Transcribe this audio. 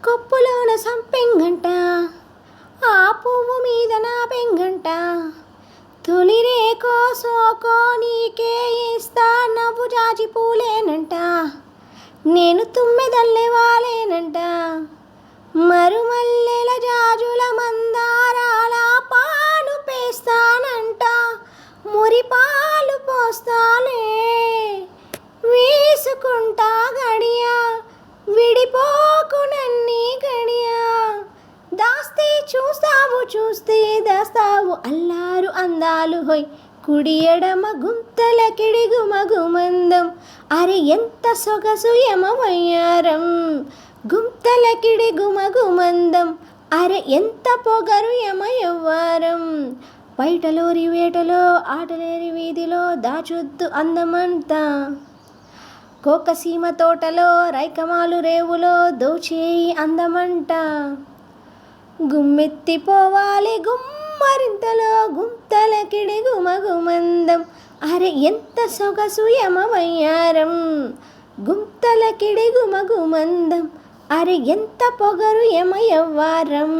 కొప్పులోన సంపెంగంట, ఆ పువ్వు మీద నా పెంగంట. తొలి రేకో సోకో నీకే ఇస్తా, నవ్వు జాజి పూలేనంట. నేను తుమ్మెదల్లె వాలేనంట. మరుమల్లెల జాజుల మందారాల పాలు పేస్తానంట. మురిపాలు పోస్తాలే, వేసుకుంటా గడియా, విడిపోకు నన్ని గడియా. దాస్తే చూస్తావు, చూస్తే దాస్తావు, అల్లారు అందాలు హోయ్. కుడి ఎడమ గుంతల కిడిగు మగుమందం, అరే ఎంత సొగసు యమవయ్యారం. గుంతల కిడిగు మగుమందం, అరే ఎంత పొగరు యమయవ్వారం. బయటలోరి వేటలో ఆటలేరి వీధిలో దాచొద్దు అందమంతా. కోకసీమ తోటలో రైకమాలు రేవులో దోచేయి అందమంట. గుమ్మెత్తిపోవాలి గుమ్మరింతలో గుంతల కిడిగు మగుమందం, అరే ఎంత సొగసు యమవయ్యారం. గుంతల కిడిగు మగుమందం, అరే ఎంత పొగరు యమయవ్వారం.